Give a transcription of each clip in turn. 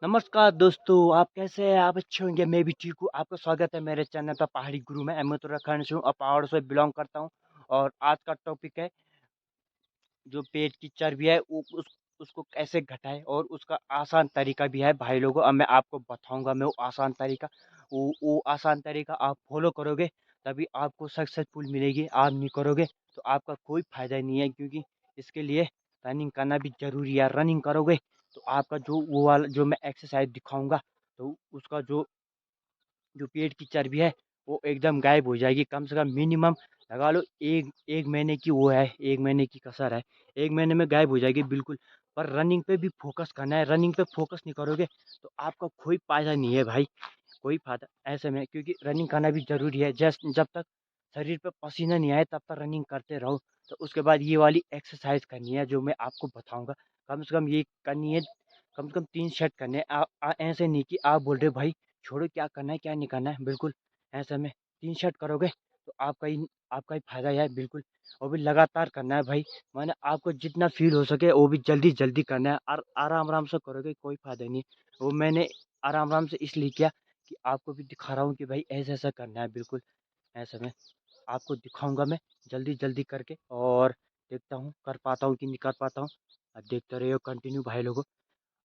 नमस्कार दोस्तों, आप कैसे हैं? आप अच्छे होंगे, मैं भी ठीक हूँ। आपका स्वागत है मेरे चैनल पर पहाड़ी गुरु में। मैं उत्तराखंड से हूँ और पहाड़ों से बिलॉन्ग करता हूँ। और आज का टॉपिक है जो पेट की चर्बी है उसको कैसे घटाएं, और उसका आसान तरीका भी है भाई लोगों। अब मैं आपको बताऊंगा, मैं वो आसान तरीका, वो आसान तरीका आप फॉलो करोगे तभी आपको सक्सेसफुल मिलेगी। आप नहीं करोगे तो आपका कोई फायदा नहीं है, क्योंकि इसके लिए रनिंग करना भी जरूरी है। रनिंग करोगे तो आपका जो वो वाला जो मैं एक्सरसाइज दिखाऊंगा, तो उसका जो जो पेट की चर्बी है वो एकदम गायब हो जाएगी। कम से कम मिनिमम लगा लो एक एक महीने की वो है, एक महीने की कसर है, एक महीने में गायब हो जाएगी बिल्कुल। पर रनिंग पे भी फोकस करना है। रनिंग पे फोकस नहीं करोगे तो आपका कोई फायदा नहीं है भाई, कोई फायदा ऐसे में, क्योंकि रनिंग करना भी ज़रूरी है। जस्ट जब तक शरीर पे पसीना नहीं आए तब तक रनिंग करते रहो। तो उसके बाद ये वाली एक्सरसाइज करनी है जो मैं आपको बताऊंगा। कम से कम ये करनी है, कम से कम 3 सेट करने हैं। ऐसे नहीं कि आप बोल रहे हो भाई छोड़ो, क्या करना है क्या नहीं करना है, बिल्कुल ऐसे में 3 सेट करोगे तो आपका ही फायदा है बिल्कुल। वो भी लगातार करना है भाई। मैंने आपको जितना फील हो सके वो भी जल्दी जल्दी करना है, और आराम आराम से करोगे कोई फायदा नहीं। वो मैंने आराम आराम से इसलिए किया कि आपको भी दिखा रहा हूँ कि भाई ऐसा ऐसा करना है बिल्कुल। ऐसे में आपको दिखाऊंगा मैं जल्दी जल्दी करके, और देखता हूँ कर पाता हूँ कि नहीं कर पाता हूँ। अब देखते रहिए कंटिन्यू भाई लोगों।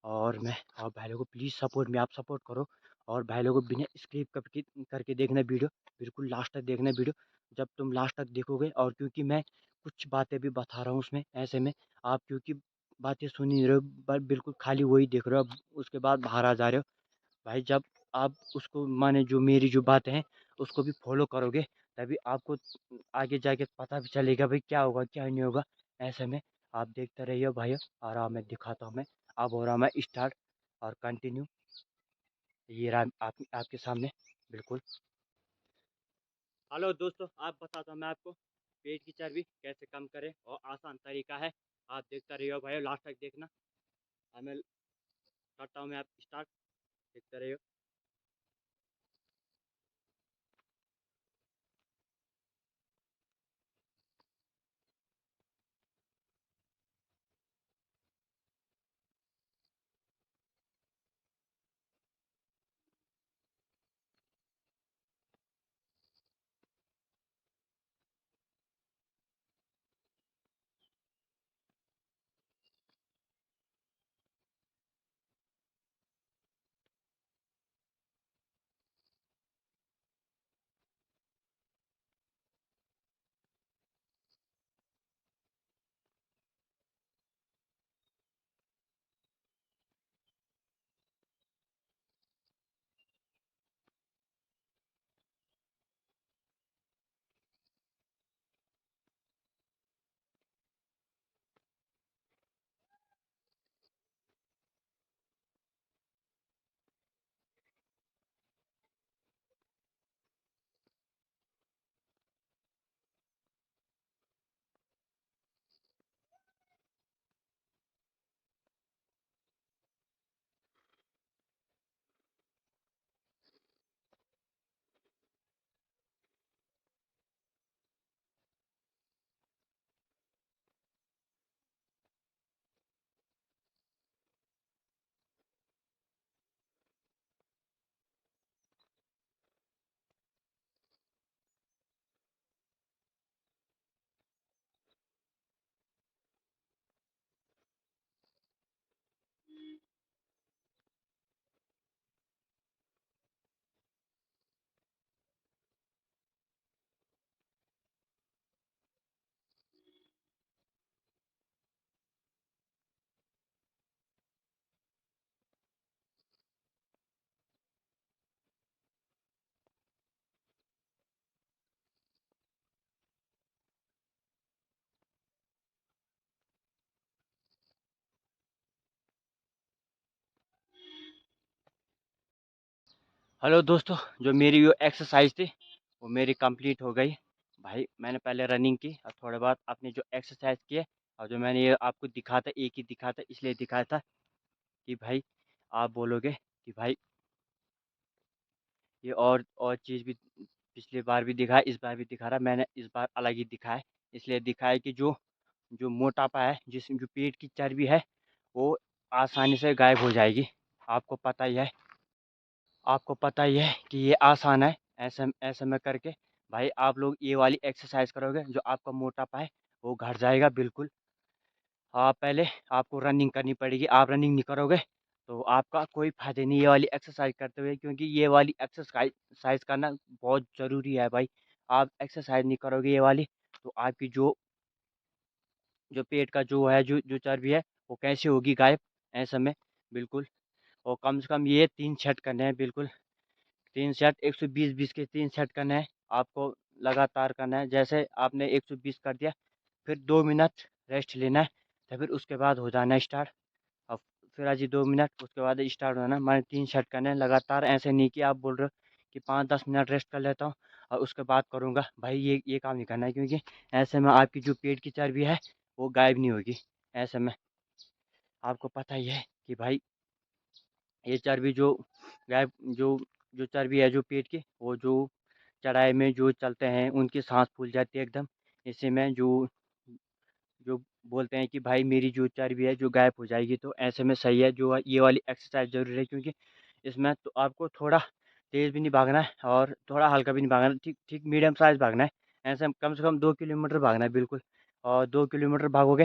और मैं और भाई लोगों प्लीज़ सपोर्ट में, आप सपोर्ट करो। और भाई लोगों बिना स्किप करके करके देखना वीडियो, बिल्कुल लास्ट तक देखना वीडियो। जब तुम लास्ट तक देखोगे, और क्योंकि मैं कुछ बातें भी बता रहा हूँ उसमें, ऐसे में आप क्योंकि बातें सुन ही नहीं रहे हो, बिल्कुल खाली वही देख रहे हो, अब उसके बाद बाहर आ जा रहे हो। भाई जब आप उसको माने जो मेरी जो बातें हैं उसको भी फॉलो करोगे तभी आपको आगे जाके पता भी चलेगा भाई क्या होगा क्या नहीं होगा। ऐसे में आप देखते रहिए भाई। आराम में दिखाता हूँ मैं। अब हो रहा मैं स्टार्ट और कंटिन्यू। ये रहा आपके सामने बिल्कुल। हेलो दोस्तों, आप बताता हूँ मैं आपको पेट की चर्बी कैसे कम करें, और आसान तरीका है। आप देखते रहिए भाई, लास्ट तक देखना। अब मैं करता हूँ मैं आप स्टार्ट, देखते रहिए। हेलो दोस्तों, जो मेरी वो एक्सरसाइज थी वो मेरी कंप्लीट हो गई। भाई मैंने पहले रनिंग की और थोड़े बाद अपनी जो एक्सरसाइज किए, और जो मैंने ये आपको दिखा था, एक ही दिखा था, इसलिए दिखाया था कि भाई आप बोलोगे कि भाई ये और चीज़ भी पिछली बार भी दिखाया, इस बार भी दिखा रहा। मैंने इस बार अलग ही दिखाया, इसलिए दिखाया कि जो जो मोटापा है, जिस जो पेट की चर्बी है वो आसानी से गायब हो जाएगी। आपको पता ही है आपको पता ही है कि ये आसान है। ऐसे ऐसे में करके भाई आप लोग ये वाली एक्सरसाइज करोगे, जो आपका मोटापा है वो घट जाएगा बिल्कुल। पहले आपको रनिंग करनी पड़ेगी। आप रनिंग नहीं करोगे तो आपका कोई फ़ायदा नहीं ये वाली एक्सरसाइज करते हुए, क्योंकि ये वाली एक्सरसाइज करना बहुत ज़रूरी है भाई। आप एक्सरसाइज नहीं करोगे ये वाली तो आपकी जो जो पेट का जो है, जो जो चर्बी है वो कैसे होगी गायब ऐसे में, बिल्कुल। और कम से कम ये 3 सेट करने हैं बिल्कुल। 3 सेट 120-20 के 3 सेट करने हैं आपको, लगातार करना है। जैसे आपने 120 कर दिया, फिर 2 मिनट रेस्ट लेना है, तो फिर उसके बाद हो जाना है स्टार्ट। अब फिर अजी 2 मिनट उसके बाद स्टार्ट होना है। मैंने 3 सेट करने हैं लगातार, ऐसे नहीं कि आप बोल रहे हो कि 5-10 मिनट रेस्ट कर लेता हूँ और उसके बाद करूँगा। भाई ये काम नहीं करना है, क्योंकि ऐसे में आपकी जो पेट की चर्बी है वो गायब नहीं होगी। ऐसे में आपको पता ही है कि भाई ये चर्बी जो गायब जो जो चर्बी है जो पेट की, वो जो चढ़ाई में जो चलते हैं उनकी सांस फूल जाती है एकदम। इसी में जो जो बोलते हैं कि भाई मेरी जो चर्बी है जो गायब हो जाएगी, तो ऐसे में सही है जो ये वाली एक्सरसाइज ज़रूरी है, क्योंकि इसमें तो आपको थोड़ा तेज़ भी नहीं भागना है और थोड़ा हल्का भी नहीं भागना है, ठीक ठीक मीडियम साइज़ भागना है। ऐसे कम से कम 2 किलोमीटर भागना है बिल्कुल। और 2 किलोमीटर भागोगे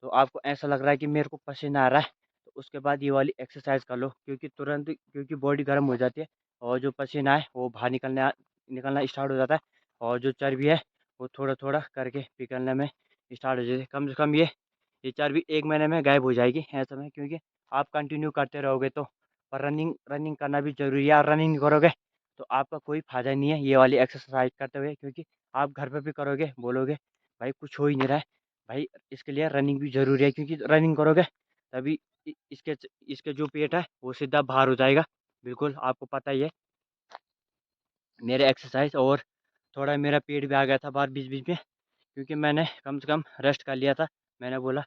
तो आपको ऐसा लग रहा है कि मेरे को पसीना आ रहा है, तो उसके बाद ये वाली एक्सरसाइज कर लो, क्योंकि बॉडी गर्म हो जाती है और जो पसीना है वो बाहर निकलना स्टार्ट हो जाता है, और जो चर्बी है वो थोड़ा थोड़ा करके पिघलने में स्टार्ट हो जाती है। कम से कम ये चर्बी 1 महीने में गायब हो जाएगी ऐसे में, क्योंकि आप कंटिन्यू करते रहोगे तो। पर रनिंग रनिंग करना भी ज़रूरी है, और रनिंग नहीं करोगे तो आपका कोई फ़ायदा नहीं है ये वाली एक्सरसाइज करते हुए, क्योंकि आप घर पे भी करोगे, बोलोगे भाई कुछ हो ही नहीं रहा है। भाई इसके लिए रनिंग भी ज़रूरी है, क्योंकि रनिंग करोगे तभी इसके जो पेट है वो सीधा बाहर हो जाएगा। बिल्कुल आपको पता ही है मेरे एक्सरसाइज, और थोड़ा मेरा पेट भी आ गया था बाहर बीच-बीच में, क्योंकि मैंने कम से कम रेस्ट कर लिया था। मैंने बोला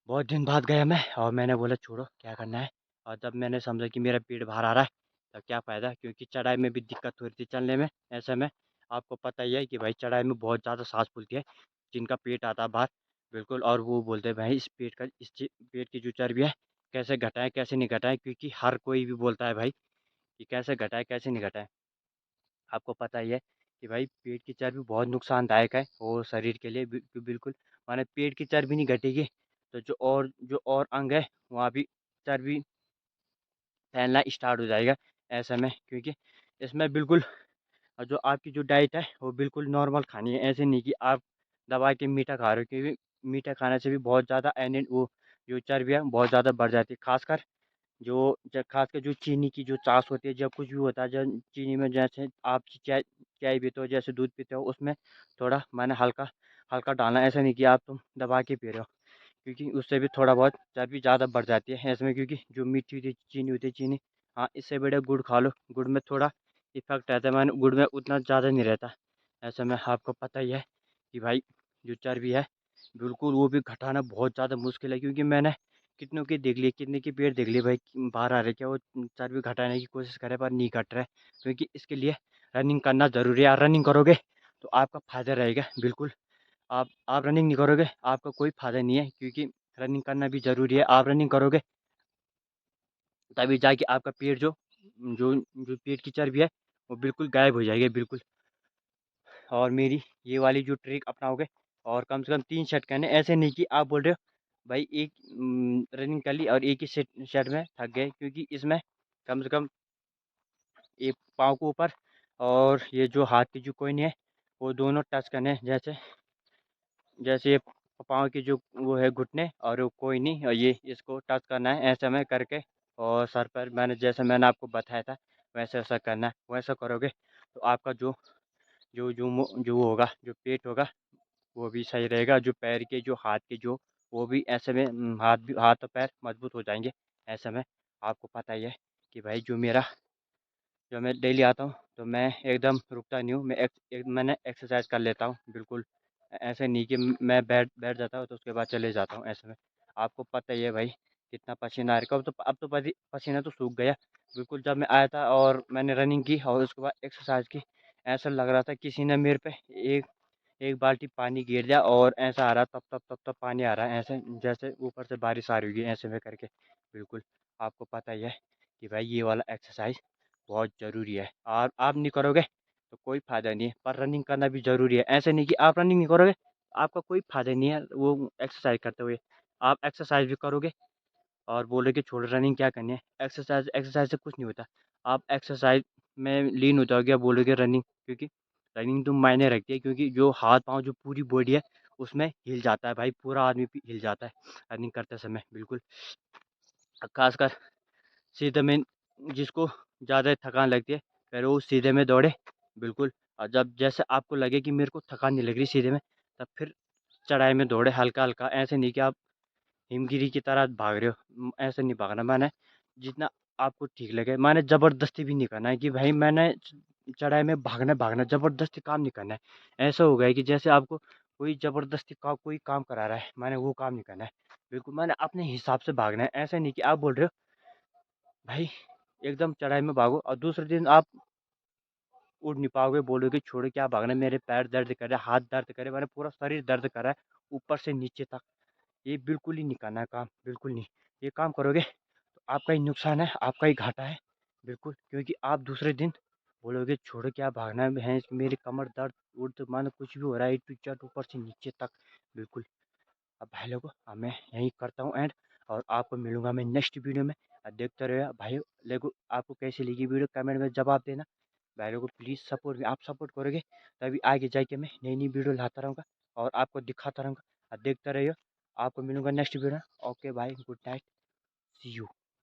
बहुत दिन बाद गया मैं, और मैंने बोला छोड़ो क्या करना है। और जब मैंने समझा कि मेरा पेट बाहर आ रहा है, तब क्या फ़ायदा, क्योंकि चढ़ाई में भी दिक्कत हो रही थी चलने में। ऐसे में आपको पता ही है कि भाई चढ़ाई में बहुत ज़्यादा सांस फूलती है जिनका पेट आता है बाहर, बिल्कुल। और वो बोलते हैं भाई पेट की जो चर्बी है कैसे घटाएं कैसे नहीं घटाएं, क्योंकि हर कोई भी बोलता है भाई कि कैसे घटाएं कैसे नहीं घटाएं। आपको पता ही है कि भाई पेट की चर्बी बहुत नुकसानदायक है और शरीर के लिए बिल्कुल। माने पेट की चर्बी नहीं घटेगी तो जो और अंग है वहाँ भी चर्बी फैलना स्टार्ट हो जाएगा ऐसे में, क्योंकि इसमें बिल्कुल जो आपकी जो डाइट है वो बिल्कुल नॉर्मल खानी है। ऐसे नहीं कि आप दबा के मीठा खा रहे हो, क्योंकि मीठा खाने से भी बहुत ज़्यादा एने वो जो चर्बी है बहुत ज़्यादा बढ़ जाती है। खासकर खासकर जो चीनी की जो चाश होती है, जब कुछ भी होता है, जब चीनी में जैसे आप चाय चाय पीते हो, जैसे दूध पीते हो, उसमें थोड़ा मैंने हल्का हल्का डालना। ऐसा नहीं कि आप तुम दबा के पी रहे हो, क्योंकि उससे भी थोड़ा बहुत चर्बी ज़्यादा बढ़ जाती है इसमें, क्योंकि जो मीठी होती है चीनी होती है चीनी। हाँ, इससे बढ़िया गुड़ खा लो, गुड़ में थोड़ा इफेक्ट रहता है, मैंने गुड़ में उतना ज़्यादा नहीं रहता। ऐसे में आपको पता ही है कि भाई जो चर्बी है बिल्कुल वो भी घटाना बहुत ज़्यादा मुश्किल है, क्योंकि मैंने कितनों की देख ली, कितने की पेट देख ली भाई बाहर आ रहे, क्या वो चर्बी घटाने की कोशिश करे पर नहीं घट रहा है, क्योंकि इसके लिए रनिंग करना ज़रूरी है। और रनिंग करोगे तो आपका फ़ायदा रहेगा बिल्कुल। आप रनिंग नहीं करोगे आपका कोई फ़ायदा नहीं है, क्योंकि रनिंग करना भी ज़रूरी है। आप रनिंग करोगे तभी जाके आपका पेट जो जो पेट की चर्बी है वो बिल्कुल गायब हो जाएगी बिल्कुल। और मेरी ये वाली जो ट्रिक अपनाओगे और कम से कम 3 सेट करने, ऐसे नहीं कि आप बोल रहे हो भाई एक रनिंग कर ली और एक ही सेट में थक गए, क्योंकि इसमें कम से कम एक पाँव को ऊपर और ये जो हाथ की जो कोहनी है वो दोनों टच करने हैं। जैसे जैसे ये पाँव की जो वो है घुटने और वो कोहनी, और ये इसको टच करना है ऐसे में करके। और सर पर मैंने आपको बताया था वैसे वैसा करना है। वैसा करोगे तो आपका जो वो होगा, जो पेट होगा वो भी सही रहेगा। जो पैर के जो हाथ के जो वो भी ऐसे में हाथ और पैर मजबूत हो जाएंगे ऐसे में। आपको पता ही है कि भाई जो मैं डेली आता हूँ तो मैं एकदम रुकता नहीं हूँ, मैंने एक्सरसाइज कर लेता हूँ बिल्कुल। ऐसे नहीं कि मैं बैठ बैठ जाता हूँ तो उसके बाद चले जाता हूँ ऐसे में। आपको पता ही है भाई कितना पसीना आ रहा है। अब तो पसीना तो सूख गया बिल्कुल। जब मैं आया था और मैंने रनिंग की और उसके बाद एक्सरसाइज की, ऐसा लग रहा था किसी ने मेरे पे एक एक बाल्टी पानी गिर दिया, और ऐसा आ रहा तब पानी आ रहा है, ऐसे जैसे ऊपर से बारिश आ रही होगी ऐसे में करके बिल्कुल। आपको पता ही है कि भाई ये वाला एक्सरसाइज बहुत ज़रूरी है। और आप नहीं करोगे तो कोई फ़ायदा नहीं है, पर रनिंग करना भी ज़रूरी है। ऐसे नहीं कि आप रनिंग नहीं करोगे, आपका कोई फ़ायदा नहीं है वो एक्सरसाइज करते हुए। आप एक्सरसाइज भी करोगे और बोलोगे छोड़ रनिंग क्या करनी है। एक्सरसाइज एक्सरसाइज से कुछ नहीं होता। आप एक्सरसाइज में लीन हो जाओगे, आप बोलोगे रनिंग, क्योंकि रनिंग तो मायने रखती है, क्योंकि जो हाथ पाँव जो पूरी बॉडी है उसमें हिल जाता है भाई, पूरा आदमी हिल जाता है रनिंग करते समय बिल्कुल। खासकर सीधे में जिसको ज़्यादा थकान लगती है, फिर वो सीधे में दौड़े बिल्कुल। और जब जैसे आपको लगे कि मेरे को थकान नहीं लग रही सीधे में, तब फिर चढ़ाई में दौड़े हल्का हल्का। ऐसे नहीं कि आप हिमगिरी की तरह भाग रहे हो, ऐसे नहीं भागना। मैंने जितना आपको ठीक लगे, मैंने ज़बरदस्ती भी नहीं करना है कि भाई मैंने चढ़ाई में भागना भागना, ज़बरदस्ती काम नहीं करना है। ऐसा हो गया है कि जैसे आपको कोई ज़बरदस्ती का कोई काम करा रहा है, मैंने वो काम नहीं करना है। बिल्कुल मैंने अपने हिसाब से भागना है। ऐसा नहीं कि आप बोल रहे हो भाई एकदम चढ़ाई में भागो और दूसरे दिन आप उठ नहीं पाओगे, बोलोगे छोड़ो क्या भागना, मेरे पैर दर्द कर रहे हैं, हाथ दर्द कर रहे हैं, मेरा पूरा शरीर दर्द कर रहा है ऊपर से नीचे तक। ये बिल्कुल ही नहीं करना है काम, बिल्कुल नहीं। ये काम करोगे तो आपका ही नुकसान है, आपका ही घाटा है बिल्कुल। क्योंकि आप दूसरे दिन बोलोगे छोड़ो क्या भागना है, मेरी कमर दर्द उर्द मानो कुछ भी हो रहा है, टू चट ऊपर से नीचे तक बिल्कुल। अब भाई लोगों अब मैं यहीं करता हूँ एंड, और आपको मिलूंगा मैं नेक्स्ट वीडियो में। देखते रहो भाई लोगों, आपको कैसी लगी वीडियो कमेंट में जवाब देना। भाई लोगों प्लीज़ सपोर्ट, आप सपोर्ट करोगे तभी आगे जाके मैं नई नई वीडियो लाता रहूँगा और आपको दिखाता रहूँगा। देखते रहिए, आपको मिलूंगा नेक्स्ट वीडियो। ओके भाई, गुड नाइट, सी यू।